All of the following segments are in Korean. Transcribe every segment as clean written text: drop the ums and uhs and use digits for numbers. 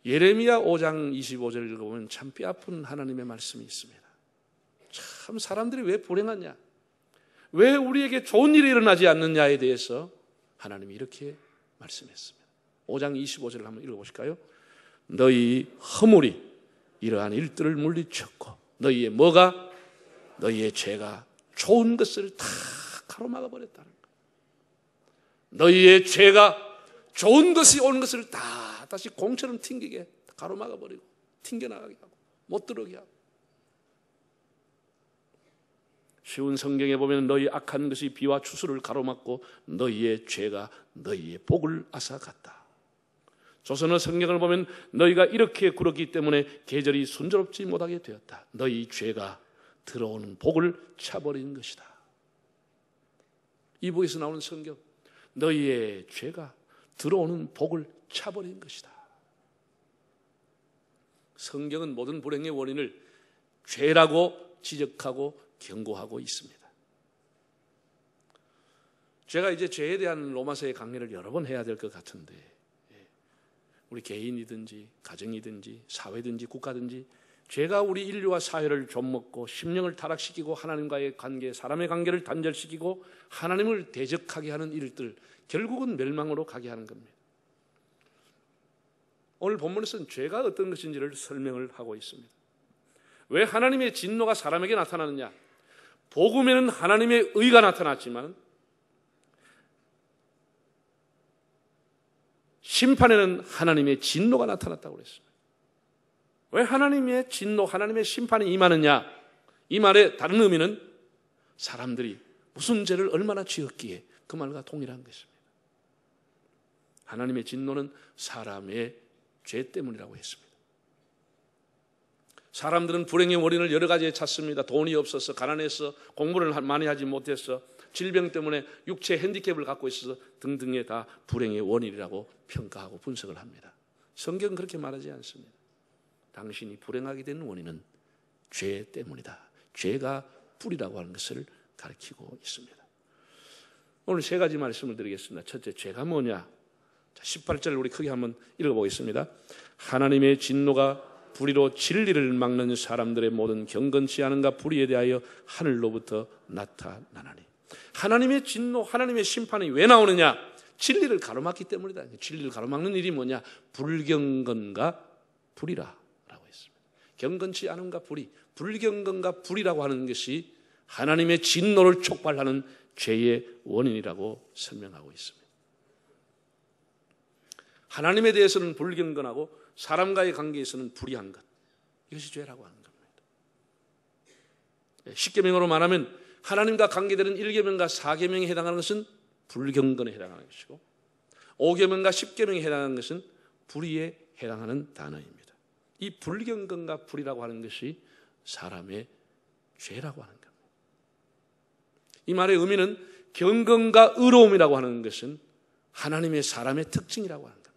예레미야 5장 25절을 읽어보면 참 뼈아픈 하나님의 말씀이 있습니다. 참 사람들이 왜 불행하냐, 왜 우리에게 좋은 일이 일어나지 않느냐에 대해서 하나님이 이렇게 말씀했습니다. 5장 25절을 한번 읽어보실까요? 너희 허물이 이러한 일들을 물리쳤고 너희의 뭐가? 너희의 죄가 좋은 것을 다 가로막아 버렸다는 거예요. 너희의 죄가 좋은 것이 오는 것을 다 다시 공처럼 튕기게 가로막아 버리고 튕겨나가게 하고 못 들어오게 하고. 쉬운 성경에 보면 너희 악한 것이 비와 추수를 가로막고 너희의 죄가 너희의 복을 앗아갔다. 조선어 성경을 보면 너희가 이렇게 굴었기 때문에 계절이 순조롭지 못하게 되었다. 너희 죄가 들어오는 복을 차버린 것이다. 이북에서 나오는 성경, 너희의 죄가 들어오는 복을 차버린 것이다. 성경은 모든 불행의 원인을 죄라고 지적하고 경고하고 있습니다. 제가 이제 죄에 대한 로마서의 강의를 여러 번 해야 될 것 같은데, 우리 개인이든지 가정이든지 사회든지 국가든지 죄가 우리 인류와 사회를 좀먹고 심령을 타락시키고 하나님과의 관계, 사람의 관계를 단절시키고 하나님을 대적하게 하는 일들, 결국은 멸망으로 가게 하는 겁니다. 오늘 본문에서는 죄가 어떤 것인지를 설명을 하고 있습니다. 왜 하나님의 진노가 사람에게 나타나느냐? 복음에는 하나님의 의가 나타났지만 심판에는 하나님의 진노가 나타났다고 그랬습니다. 왜 하나님의 진노, 하나님의 심판이 임하느냐? 이 말의 다른 의미는 사람들이 무슨 죄를 얼마나 지었기에 그 말과 동일한 것입니다. 하나님의 진노는 사람의 죄 때문이라고 했습니다. 사람들은 불행의 원인을 여러 가지에 찾습니다. 돈이 없어서, 가난해서, 공부를 많이 하지 못해서, 질병 때문에 육체 핸디캡을 갖고 있어서 등등의 다 불행의 원인이라고 평가하고 분석을 합니다. 성경은 그렇게 말하지 않습니다. 당신이 불행하게 된 원인은 죄 때문이다. 죄가 뿌리라고 하는 것을 가르치고 있습니다. 오늘 세 가지 말씀을 드리겠습니다. 첫째, 죄가 뭐냐? 18절을 우리 크게 한번 읽어보겠습니다. 하나님의 진노가 불의로 진리를 막는 사람들의 모든 경건치 않은가 불의에 대하여 하늘로부터 나타나나니. 하나님의 진노, 하나님의 심판이 왜 나오느냐? 진리를 가로막기 때문이다. 진리를 가로막는 일이 뭐냐? 불경건과 불의라 라고 했습니다. 경건치 않은가 불의, 불경건과 불의라고 하는 것이 하나님의 진노를 촉발하는 죄의 원인이라고 설명하고 있습니다. 하나님에 대해서는 불경건하고 사람과의 관계에서는 불의한 것, 이것이 죄라고 하는 겁니다. 십계명으로 말하면 하나님과 관계되는 1계명과 4계명에 해당하는 것은 불경건에 해당하는 것이고 5계명과 10계명에 해당하는 것은 불의에 해당하는 단어입니다. 이 불경건과 불의라고 하는 것이 사람의 죄라고 하는 겁니다. 이 말의 의미는 경건과 의로움이라고 하는 것은 하나님의 사람의 특징이라고 하는 겁니다.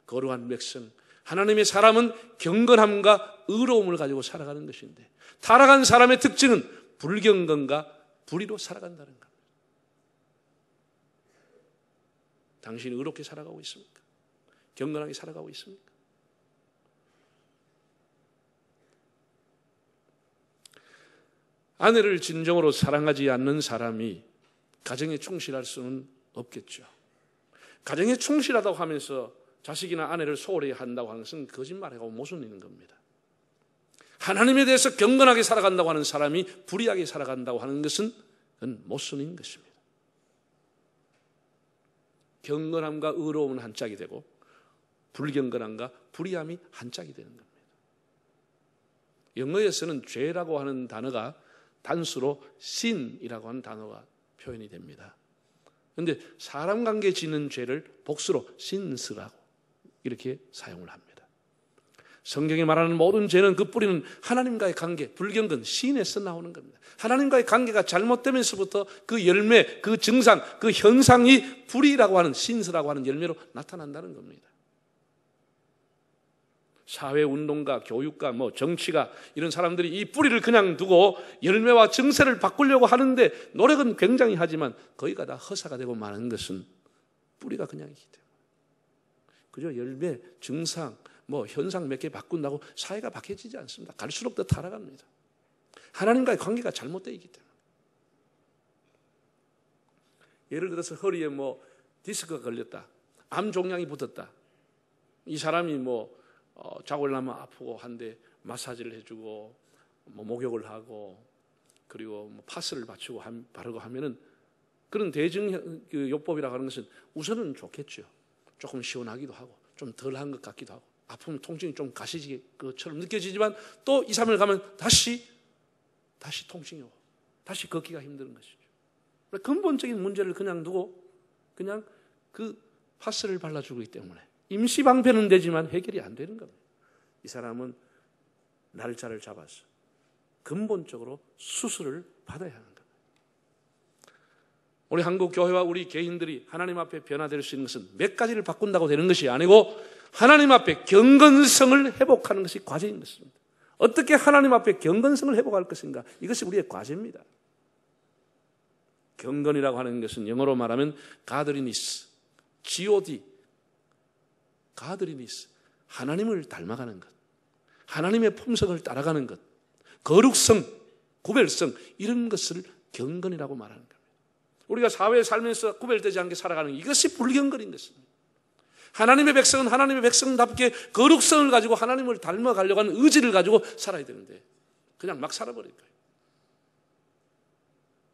거룩한 백성, 하나님의 사람은 경건함과 의로움을 가지고 살아가는 것인데 타락한 사람의 특징은 불경건과 불의로 살아간다는 겁니다. 당신이 의롭게 살아가고 있습니까? 경건하게 살아가고 있습니까? 아내를 진정으로 사랑하지 않는 사람이 가정에 충실할 수는 없겠죠. 가정에 충실하다고 하면서 자식이나 아내를 소홀히 한다고 하는 것은 거짓말하고 모순인 겁니다. 하나님에 대해서 경건하게 살아간다고 하는 사람이 불의하게 살아간다고 하는 것은 모순인 것입니다. 경건함과 의로움은 한 짝이 되고 불경건함과 불의함이 한 짝이 되는 겁니다. 영어에서는 죄라고 하는 단어가 단수로 sin이라고 하는 단어가 표현이 됩니다. 그런데 사람 관계에 짓는 죄를 복수로 sins라고 이렇게 사용을 합니다. 성경이 말하는 모든 죄는 그 뿌리는 하나님과의 관계, 불경건, 신에서 나오는 겁니다. 하나님과의 관계가 잘못되면서부터 그 열매, 그 증상, 그 현상이 불의라고 하는 신스라고 하는 열매로 나타난다는 겁니다. 사회운동가, 교육가, 정치가 이런 사람들이 이 뿌리를 그냥 두고 열매와 증세를 바꾸려고 하는데 노력은 굉장히 하지만 거기가 다 허사가 되고 마는 것은 뿌리가 그냥 있기 때문에 그죠? 열매, 증상, 뭐 현상 몇 개 바꾼다고 사회가 바뀌어지지 않습니다. 갈수록 더 타락합니다. 하나님과의 관계가 잘못되어 있기 때문에. 예를 들어서 허리에 뭐 디스크가 걸렸다, 암 종양이 붙었다. 이 사람이 뭐 자고 일어나면 아프고 한데 마사지를 해주고 뭐 목욕을 하고 그리고 뭐 파스를 바르고 하면은 그런 대증요법이라고 하는 것은 우선은 좋겠죠. 조금 시원하기도 하고 좀 덜한 것 같기도 하고 아프면 통증이 좀 가시질 것처럼 느껴지지만 또 2, 3일 가면 다시 통증이 오고 다시 걷기가 힘든 것이죠. 근본적인 문제를 그냥 두고 그냥 그 파스를 발라주기 때문에 임시방편은 되지만 해결이 안 되는 겁니다. 이 사람은 날짜를 잡아서 근본적으로 수술을 받아야 하는 겁니다. 우리 한국 교회와 우리 개인들이 하나님 앞에 변화될 수 있는 것은 몇 가지를 바꾼다고 되는 것이 아니고 하나님 앞에 경건성을 회복하는 것이 과제인 것입니다. 어떻게 하나님 앞에 경건성을 회복할 것인가? 이것이 우리의 과제입니다. 경건이라고 하는 것은 영어로 말하면 가드리니스, G-O-D, 가드리니스, 하나님을 닮아가는 것, 하나님의 품성을 따라가는 것, 거룩성, 구별성, 이런 것을 경건이라고 말하는 겁니다. 우리가 사회에 살면서 구별되지 않게 살아가는 이것이 불경건인 것입니다. 하나님의 백성은 하나님의 백성답게 거룩성을 가지고 하나님을 닮아가려고 하는 의지를 가지고 살아야 되는데 그냥 막 살아버릴 거예요.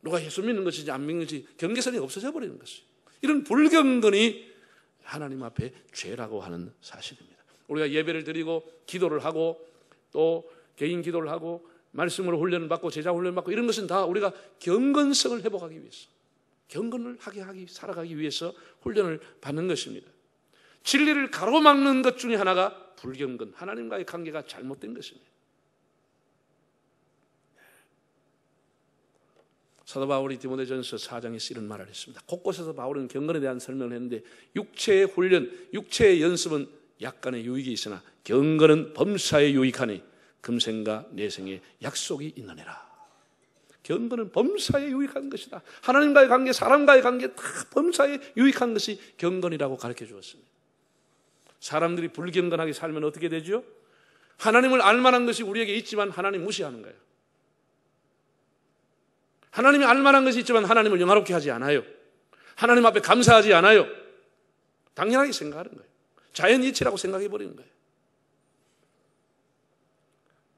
누가 예수 믿는 것인지 안 믿는 것인지 경계선이 없어져 버리는 것이에요. 이런 불경건이 하나님 앞에 죄라고 하는 사실입니다. 우리가 예배를 드리고 기도를 하고 또 개인 기도를 하고 말씀으로 훈련을 받고 제자 훈련을 받고 이런 것은 다 우리가 경건성을 회복하기 위해서 경건을 살아가기 위해서 훈련을 받는 것입니다. 진리를 가로막는 것 중에 하나가 불경건, 하나님과의 관계가 잘못된 것입니다. 사도 바울이 디모데전서 4장에서 이런 말을 했습니다. 곳곳에서 바울은 경건에 대한 설명을 했는데 육체의 훈련, 육체의 연습은 약간의 유익이 있으나 경건은 범사에 유익하니 금생과 내생에 약속이 있느니라. 경건은 범사에 유익한 것이다. 하나님과의 관계, 사람과의 관계 다 범사에 유익한 것이 경건이라고 가르쳐 주었습니다. 사람들이 불경건하게 살면 어떻게 되죠? 하나님을 알만한 것이 우리에게 있지만 하나님 무시하는 거예요. 하나님이 알만한 것이 있지만 하나님을 영화롭게 하지 않아요. 하나님 앞에 감사하지 않아요. 당연하게 생각하는 거예요. 자연이치라고 생각해버리는 거예요.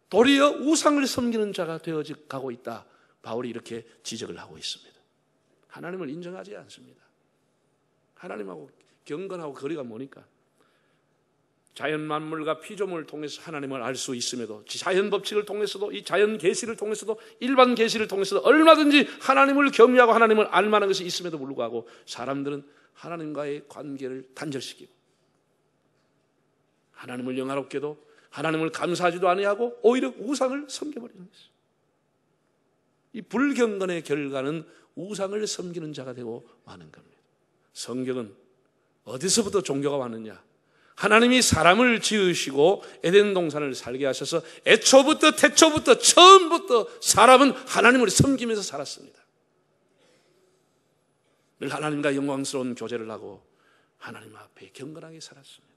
도리어 우상을 섬기는 자가 되어가고 있다. 바울이 이렇게 지적을 하고 있습니다. 하나님을 인정하지 않습니다. 하나님하고 경건하고 거리가 뭐니까? 자연 만물과 피조물을 통해서 하나님을 알 수 있음에도 자연 법칙을 통해서도 이 자연 계시를 통해서도 일반 계시를 통해서도 얼마든지 하나님을 경외하고 하나님을 알 만한 것이 있음에도 불구하고 사람들은 하나님과의 관계를 단절시키고 하나님을 영화롭게도 하나님을 감사하지도 아니하고 오히려 우상을 섬겨버리는 것이죠. 이 불경건의 결과는 우상을 섬기는 자가 되고 마는 겁니다. 성경은 어디서부터 종교가 왔느냐? 하나님이 사람을 지으시고 에덴 동산을 살게 하셔서 애초부터 태초부터 처음부터 사람은 하나님을 섬기면서 살았습니다. 늘 하나님과 영광스러운 교제를 하고 하나님 앞에 경건하게 살았습니다.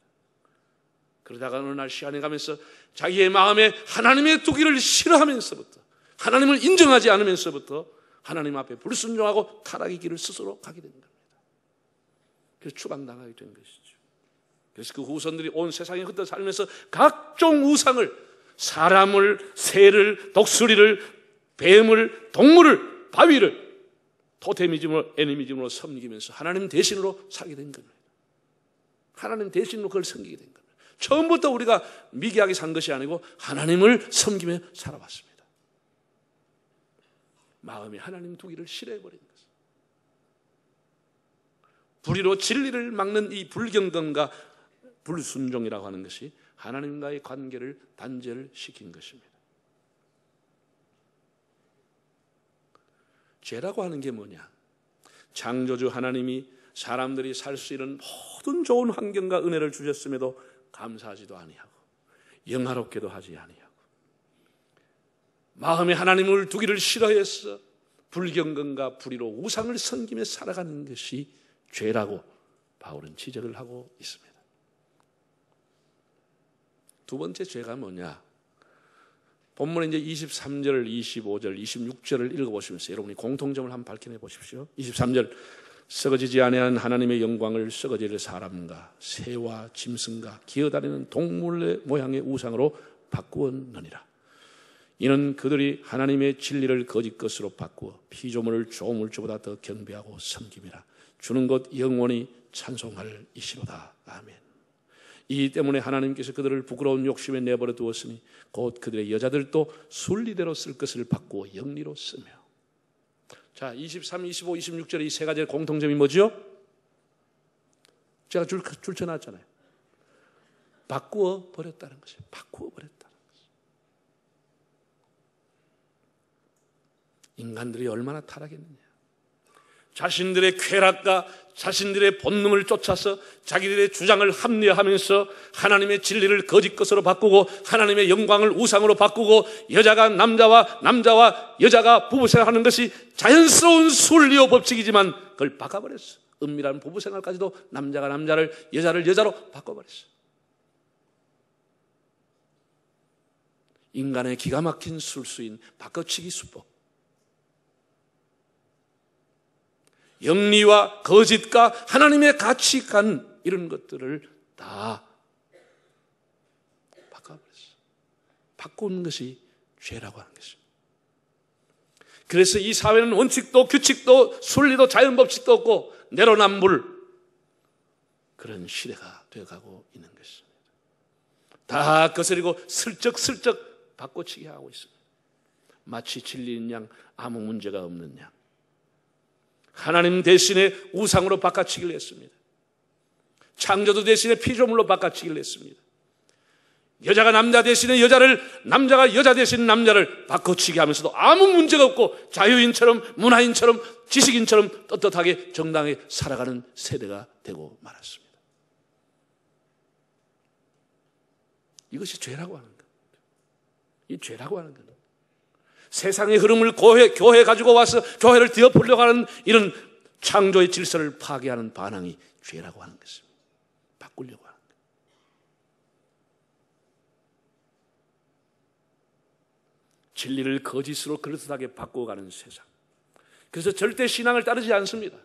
그러다가 어느 날 시간이 가면서 자기의 마음에 하나님의 두기를 싫어하면서부터 하나님을 인정하지 않으면서부터 하나님 앞에 불순종하고 타락의 길을 스스로 가게 된 겁니다. 그래서 추방당하게 된 것이죠. 그래서 그 후손들이 온 세상에 흩어 살면서 각종 우상을, 사람을, 새를, 독수리를, 뱀을, 동물을, 바위를 토테미즘으로, 애니미즘으로 섬기면서 하나님 대신으로 살게 된 겁니다. 하나님 대신으로 그걸 섬기게 된 겁니다. 처음부터 우리가 미개하게 산 것이 아니고 하나님을 섬기며 살아왔습니다. 마음이 하나님 두기를 싫어해버린 것입니다. 불의로 진리를 막는 이 불경건과 불순종이라고 하는 것이 하나님과의 관계를 단절시킨 것입니다. 죄라고 하는 게 뭐냐? 창조주 하나님이 사람들이 살 수 있는 모든 좋은 환경과 은혜를 주셨음에도 감사하지도 아니하고 영화롭게도 하지 아니하고 마음에 하나님을 두기를 싫어해서 불경건과 불의로 우상을 섬기며 살아가는 것이 죄라고 바울은 지적을 하고 있습니다. 두 번째 죄가 뭐냐? 본문에 이제 23절, 25절, 26절을 읽어보시면서 여러분이 공통점을 한번 밝혀내 보십시오. 23절, 썩어지지 아니한 하나님의 영광을 썩어질 사람과 새와 짐승과 기어다니는 동물의 모양의 우상으로 바꾸었느니라. 이는 그들이 하나님의 진리를 거짓 것으로 바꾸어 피조물을 조물주보다 더 경배하고 섬김이라. 주는 것 영원히 찬송할 이시로다. 아멘. 이 때문에 하나님께서 그들을 부끄러운 욕심에 내버려 두었으니 곧 그들의 여자들도 순리대로 쓸 것을 바꾸어 영리로 쓰며. 자, 23, 25, 26절의 이 세 가지의 공통점이 뭐죠? 제가 줄 쳐놨잖아요. 바꾸어 버렸다는 것이에요. 바꾸어 버렸다는 것이에요. 인간들이 얼마나 타락했느냐. 자신들의 쾌락과 자신들의 본능을 쫓아서 자기들의 주장을 합리화하면서 하나님의 진리를 거짓 것으로 바꾸고 하나님의 영광을 우상으로 바꾸고 여자가 남자와 남자와 여자가 부부생활하는 것이 자연스러운 순리요 법칙이지만 그걸 바꿔버렸어. 은밀한 부부생활까지도 남자가 남자를 여자를 여자로 바꿔버렸어. 인간의 기가 막힌 술수인 바꿔치기 수법. 영리와 거짓과 하나님의 가치관 이런 것들을 다 바꿔버렸어요. 바꾸는 것이 죄라고 하는 것입니다. 그래서 이 사회는 원칙도 규칙도 순리도 자연법칙도 없고 내로남불 그런 시대가 되어가고 있는 것입니다. 다 거스리고 슬쩍슬쩍 바꿔치기 하고 있습니다. 마치 진리인 양 아무 문제가 없는 양. 하나님 대신에 우상으로 바꿔치기를 했습니다. 창조주 대신에 피조물로 바꿔치기를 했습니다. 여자가 남자 대신에 여자를, 남자가 여자 대신 남자를 바꿔치기 하면서도 아무 문제가 없고 자유인처럼 문화인처럼 지식인처럼 떳떳하게 정당하게 살아가는 세대가 되고 말았습니다. 이것이 죄라고 하는 겁니다. 이 죄라고 하는 겁니다. 세상의 흐름을 교회 가지고 와서 교회를 뒤엎으려고 하는 이런 창조의 질서를 파괴하는 반항이 죄라고 하는 것입니다. 바꾸려고 하는 것. 진리를 거짓으로 그릇하게 바꿔가는 세상. 그래서 절대 신앙을 따르지 않습니다.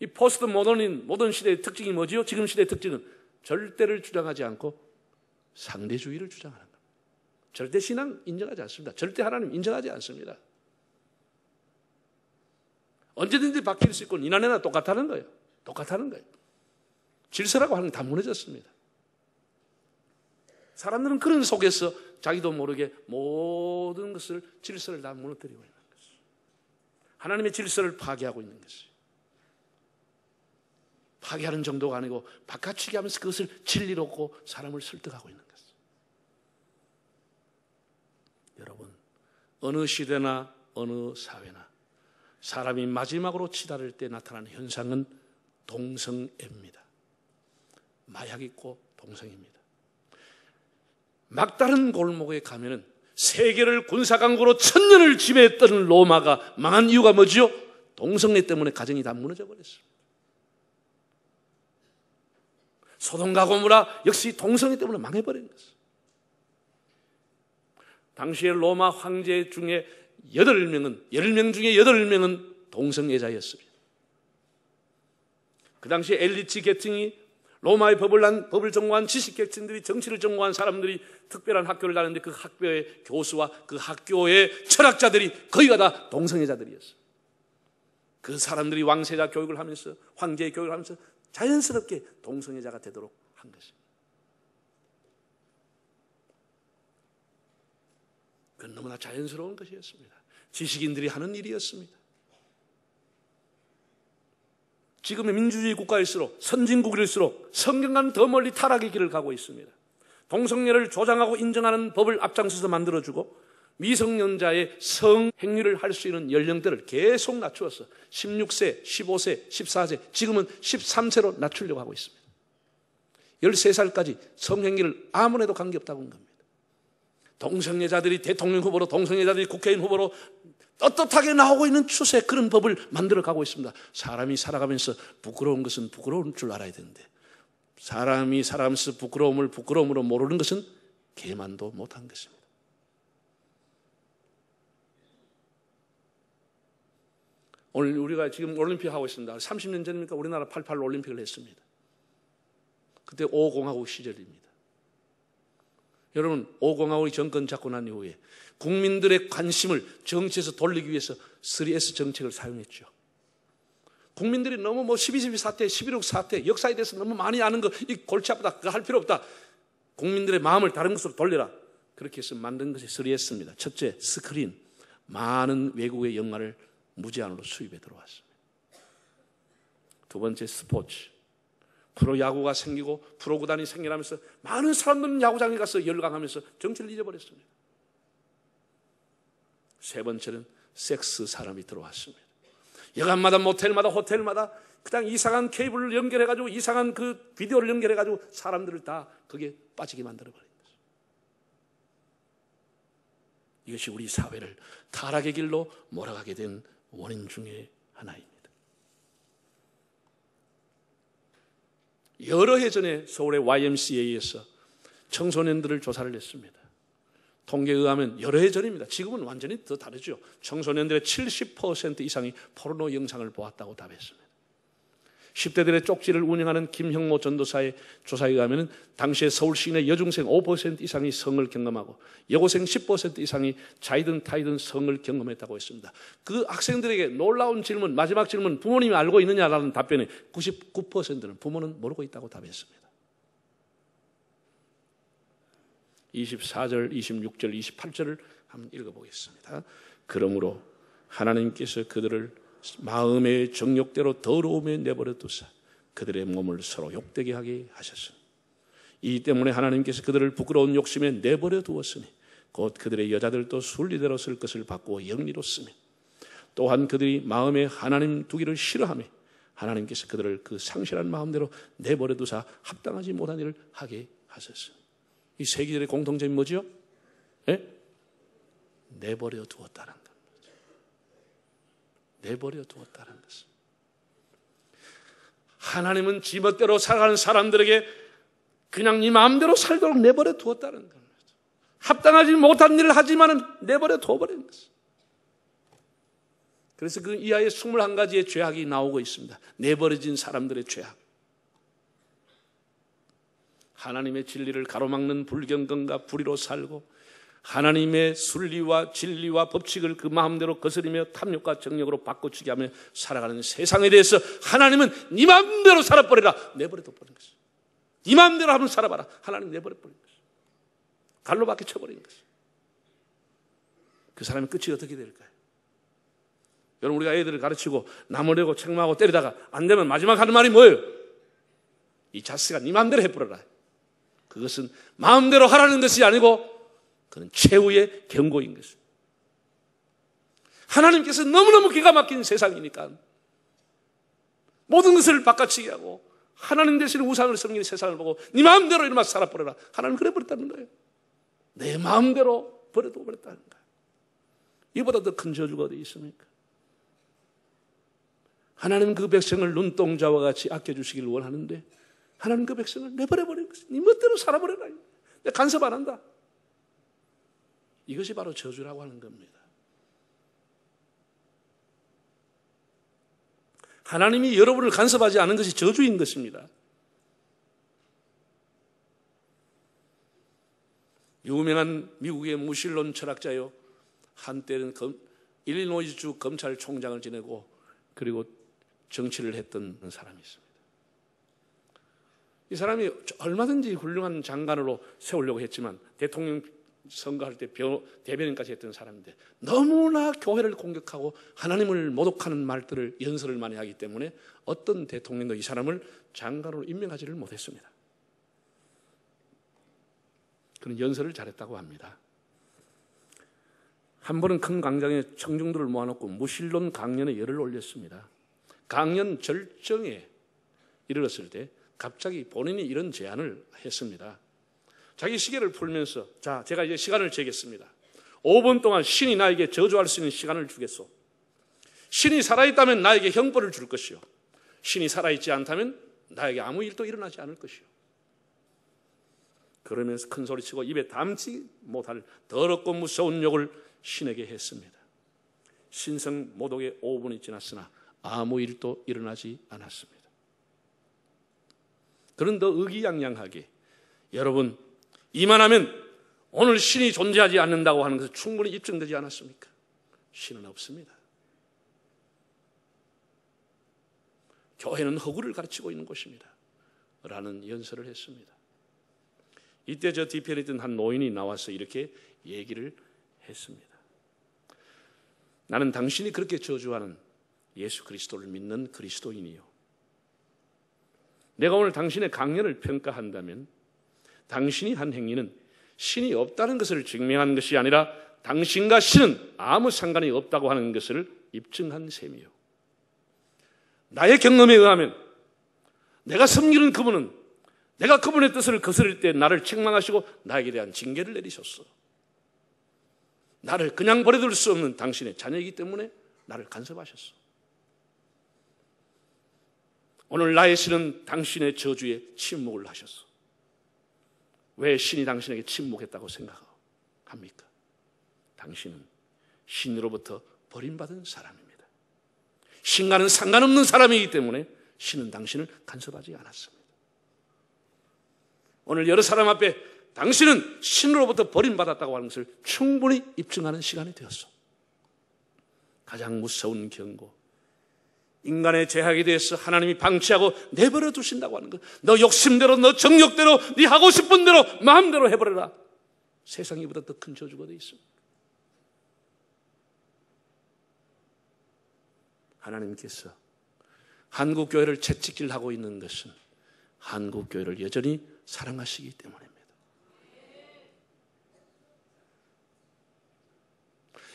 이 포스트 모던 시대의 특징이 뭐지요? 지금 시대의 특징은 절대를 주장하지 않고 상대주의를 주장하는 겁니다. 절대 신앙 인정하지 않습니다. 절대 하나님 인정하지 않습니다. 언제든지 바뀔 수 있고 이나내나 똑같다는 거예요. 똑같다는 거예요. 질서라고 하는 게 다 무너졌습니다. 사람들은 그런 속에서 자기도 모르게 모든 것을 질서를 다 무너뜨리고 있는 것이에요. 하나님의 질서를 파괴하고 있는 것이에요. 파괴하는 정도가 아니고 바꿔치기 하면서 그것을 진리롭고 사람을 설득하고 있는 것이에요. 여러분, 어느 시대나 어느 사회나 사람이 마지막으로 치달을 때 나타나는 현상은 동성애입니다. 마약 있고 동성애입니다. 막다른 골목에 가면은 세계를 군사강국으로 1000년을 지배했던 로마가 망한 이유가 뭐지요? 동성애 때문에 가정이 다 무너져 버렸습니다. 소돔과 고모라 역시 동성애 때문에 망해버린 것입니다. 당시에 로마 황제 중에 10명 중에 8명은 동성애자였습니다. 그 당시에 엘리트 계층이 로마의 법을 전공한 지식계층들이 정치를 전공한 사람들이 특별한 학교를 다녔는데 그 학교의 교수와 그 학교의 철학자들이 거의가 다 동성애자들이었어요. 그 사람들이 왕세자 교육을 하면서 황제의 교육을 하면서 자연스럽게 동성애자가 되도록 한 것입니다. 그건 너무나 자연스러운 것이었습니다. 지식인들이 하는 일이었습니다. 지금의 민주주의 국가일수록 선진국일수록 성경과는 더 멀리 타락의 길을 가고 있습니다. 동성애를 조장하고 인정하는 법을 앞장서서 만들어주고 미성년자의 성행위를 할 수 있는 연령대를 계속 낮추어서 16세, 15세, 14세, 지금은 13세로 낮추려고 하고 있습니다. 13살까지 성행위를 아무래도 관계없다고 한 겁니다. 동성애자들이 대통령 후보로, 동성애자들이 국회의원 후보로 떳떳하게 나오고 있는 추세, 그런 법을 만들어가고 있습니다. 사람이 살아가면서 부끄러운 것은 부끄러운 줄 알아야 되는데 사람이 살아가면서 부끄러움을 부끄러움으로 모르는 것은 계만도 못한 것입니다. 오늘 우리가 지금 올림픽 하고 있습니다. 30년 전입니까? 우리나라 88 올림픽을 했습니다. 그때 5공화국 시절입니다. 여러분, 5공화국이 정권 잡고 난 이후에 국민들의 관심을 정치에서 돌리기 위해서 3S 정책을 사용했죠. 국민들이 너무 12.12 사태, 11.6 사태, 역사에 대해서 너무 많이 아는 거, 이 골치 아프다, 그거 할 필요 없다. 국민들의 마음을 다른 것으로 돌려라. 그렇게 해서 만든 것이 3S입니다. 첫째, 스크린. 많은 외국의 영화를 무제한으로 수입해 들어왔습니다. 두 번째, 스포츠. 프로야구가 생기고 프로구단이 생겨나면서 많은 사람들은 야구장에 가서 열광하면서 정치를 잊어버렸습니다. 세 번째는 섹스 사람이 들어왔습니다. 여간마다 모텔마다 호텔마다 그냥 이상한 케이블을 연결해가지고 이상한 그 비디오를 연결해가지고 사람들을 다 거기에 빠지게 만들어버린 거죠. 이것이 우리 사회를 타락의 길로 몰아가게 된 원인 중에 하나입니다. 여러 해 전에 서울의 YMCA에서 청소년들을 조사를 했습니다. 통계에 의하면 여러 해 전입니다. 지금은 완전히 더 다르죠. 청소년들의 70% 이상이 포르노 영상을 보았다고 답했습니다. 10대들의 쪽지를 운영하는 김형모 전도사의 조사에 의하면 당시에 서울 시내 여중생 5% 이상이 성을 경험하고 여고생 10% 이상이 자이든 타이든 성을 경험했다고 했습니다. 그 학생들에게 놀라운 질문, 마지막 질문, 부모님이 알고 있느냐라는 답변에 99%는 부모는 모르고 있다고 답했습니다. 24절, 26절, 28절을 한번 읽어보겠습니다. 그러므로 하나님께서 그들을 마음의 정욕대로 더러움에 내버려 두사 그들의 몸을 서로 욕되게 하게 하셨으니 이 때문에 하나님께서 그들을 부끄러운 욕심에 내버려 두었으니 곧 그들의 여자들도 순리대로 쓸 것을 바꾸어 영리로 쓰며 또한 그들이 마음에 하나님 두기를 싫어하며 하나님께서 그들을 그 상실한 마음대로 내버려 두사 합당하지 못한 일을 하게 하셨으니 이 세 기절의 공통점이 뭐죠? 네? 내버려 두었다는 것. 내버려 두었다는 것은 하나님은 지멋대로 살아가는 사람들에게 그냥 네 마음대로 살도록 내버려 두었다는 겁니다. 합당하지 못한 일을 하지만은 내버려 두어버리는 것은. 그래서 그 이하에 21가지의 죄악이 나오고 있습니다. 내버려진 사람들의 죄악. 하나님의 진리를 가로막는 불경건과 불의로 살고 하나님의 순리와 진리와 법칙을 그 마음대로 거스리며 탐욕과 정욕으로 바꿔치기 하며 살아가는 세상에 대해서 하나님은 네 마음대로 살아버려라 내버려둬 버린 것이죠. 네 마음대로 한번 살아봐라 하나님 내버려 버린 것이죠. 갈로 박혀 쳐버린 것이죠. 그 사람의 끝이 어떻게 될까요? 여러분 우리가 애들을 가르치고 나무래고 책망하고 때리다가 안 되면 마지막 하는 말이 뭐예요? 이 자식아 네 마음대로 해버려라. 그것은 마음대로 하라는 것이 아니고 그는 최후의 경고인 것입니다. 하나님께서 너무너무 기가 막힌 세상이니까 모든 것을 바꿔치기 하고 하나님 대신 우상을 섬기는 세상을 보고 네 마음대로 이놈아 살아버려라. 하나님 그래 버렸다는 거예요. 내 마음대로 버려도 버렸다는 거예요. 이보다 더 큰 저주가 어디 있습니까? 하나님 그 백성을 눈동자와 같이 아껴주시기를 원하는데 하나님 그 백성을 내버려버린 것이 네 멋대로 살아버려라. 내가 간섭 안 한다. 이것이 바로 저주라고 하는 겁니다. 하나님이 여러분을 간섭하지 않은 것이 저주인 것입니다. 유명한 미국의 무신론 철학자요. 한때는 일리노이주 검찰총장을 지내고 그리고 정치를 했던 사람이 있습니다. 이 사람이 얼마든지 훌륭한 장관으로 세우려고 했지만 대통령 선거할 때 대변인까지 했던 사람인데 너무나 교회를 공격하고 하나님을 모독하는 말들을 연설을 많이 하기 때문에 어떤 대통령도 이 사람을 장관으로 임명하지를 못했습니다. 그는 연설을 잘했다고 합니다. 한 번은 큰 광장에 청중들을 모아놓고 무신론 강연에 열을 올렸습니다. 강연 절정에 이르렀을 때 갑자기 본인이 이런 제안을 했습니다. 자기 시계를 풀면서 자, 제가 이제 시간을 재겠습니다. 5분 동안 신이 나에게 저주할 수 있는 시간을 주겠소. 신이 살아있다면 나에게 형벌을 줄 것이요. 신이 살아있지 않다면 나에게 아무 일도 일어나지 않을 것이요. 그러면서 큰 소리치고 입에 담지 못할 더럽고 무서운 욕을 신에게 했습니다. 신성 모독의 5분이 지났으나 아무 일도 일어나지 않았습니다. 그런 더 의기양양하게 여러분, 이만하면 오늘 신이 존재하지 않는다고 하는 것은 충분히 입증되지 않았습니까? 신은 없습니다. 교회는 허구를 가르치고 있는 곳입니다 라는 연설을 했습니다. 이때 저 뒤편에 있던 한 노인이 나와서 이렇게 얘기를 했습니다. 나는 당신이 그렇게 저주하는 예수 그리스도를 믿는 그리스도인이요, 내가 오늘 당신의 강연을 평가한다면 당신이 한 행위는 신이 없다는 것을 증명한 것이 아니라 당신과 신은 아무 상관이 없다고 하는 것을 입증한 셈이요, 나의 경험에 의하면 내가 섬기는 그분은 내가 그분의 뜻을 거스를 때 나를 책망하시고 나에게 대한 징계를 내리셨어. 나를 그냥 버려둘 수 없는 당신의 자녀이기 때문에 나를 간섭하셨어. 오늘 나의 신은 당신의 저주에 침묵을 하셨어. 왜 신이 당신에게 침묵했다고 생각합니까? 당신은 신으로부터 버림받은 사람입니다. 신과는 상관없는 사람이기 때문에 신은 당신을 간섭하지 않았습니다. 오늘 여러 사람 앞에 당신은 신으로부터 버림받았다고 하는 것을 충분히 입증하는 시간이 되었어. 가장 무서운 경고, 인간의 죄악에 대해서 하나님이 방치하고 내버려 두신다고 하는 것. 너 욕심대로, 너 정욕대로, 네 하고 싶은 대로 마음대로 해버려라. 세상이 보다 더 큰 저주가 되어 있습니다. 하나님께서 한국교회를 채찍질하고 있는 것은 한국교회를 여전히 사랑하시기 때문입니다.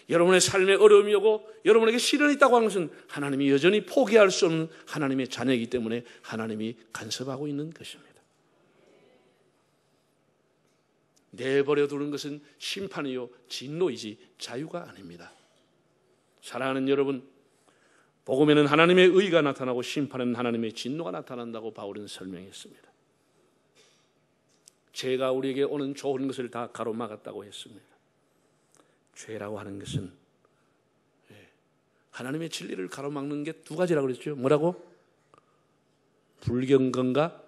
여러분의 삶에 어려움이 오고 여러분에게 시련이 있다고 하는 것은 하나님이 여전히 포기할 수 없는 하나님의 자녀이기 때문에 하나님이 간섭하고 있는 것입니다. 내버려 두는 것은 심판이요 진노이지 자유가 아닙니다. 사랑하는 여러분, 복음에는 하나님의 의가 나타나고 심판은 하나님의 진노가 나타난다고 바울은 설명했습니다. 죄가 우리에게 오는 좋은 것을 다 가로막았다고 했습니다. 죄라고 하는 것은 하나님의 진리를 가로막는 게 두 가지라고 그랬죠. 뭐라고? 불경건과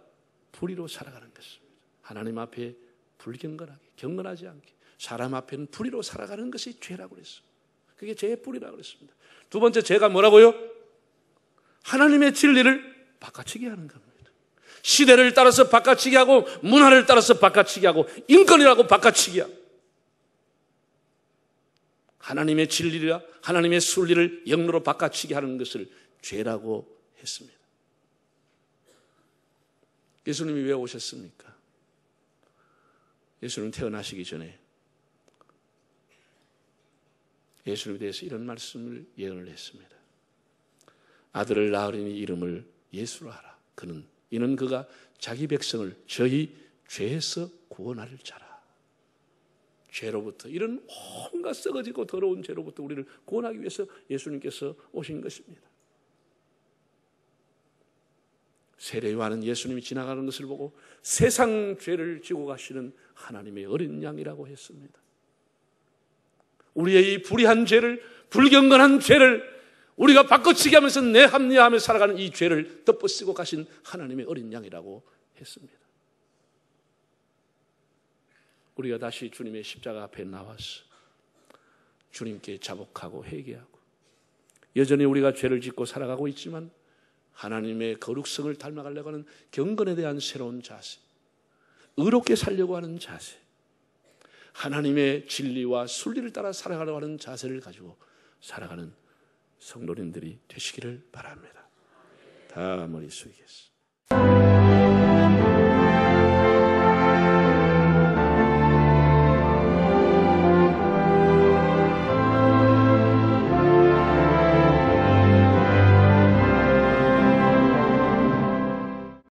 불의로 살아가는 것입니다. 하나님 앞에 불경건하게, 경건하지 않게, 사람 앞에는 불의로 살아가는 것이 죄라고 그랬어요. 그게 죄의 뿌리라고 그랬습니다. 두 번째, 죄가 뭐라고요? 하나님의 진리를 바꿔치기 하는 겁니다. 시대를 따라서 바꿔치기 하고, 문화를 따라서 바꿔치기 하고, 인권이라고 바꿔치기 하고, 하나님의 진리라 하나님의 순리를 영로로 바꿔치기 하는 것을 죄라고 했습니다. 예수님이 왜 오셨습니까? 예수님 태어나시기 전에 예수님에 대해서 이런 말씀을 예언을 했습니다. 아들을 낳으리니 이름을 예수로 하라. 이는 그가 자기 백성을 저희 죄에서 구원할 자라. 죄로부터, 이런 온갖 썩어지고 더러운 죄로부터 우리를 구원하기 위해서 예수님께서 오신 것입니다. 세례요한은 예수님이 지나가는 것을 보고 세상 죄를 지고 가시는 하나님의 어린 양이라고 했습니다. 우리의 이 불의한 죄를, 불경건한 죄를 우리가 바꿔치기 하면서 내합리하며 살아가는 이 죄를 덮어쓰고 가신 하나님의 어린 양이라고 했습니다. 우리가 다시 주님의 십자가 앞에 나와서 주님께 자복하고 회개하고, 여전히 우리가 죄를 짓고 살아가고 있지만 하나님의 거룩성을 닮아가려고 하는 경건에 대한 새로운 자세, 의롭게 살려고 하는 자세, 하나님의 진리와 순리를 따라 살아가려고 하는 자세를 가지고 살아가는 성도님들이 되시기를 바랍니다. 다 머리 숙이겠습니다.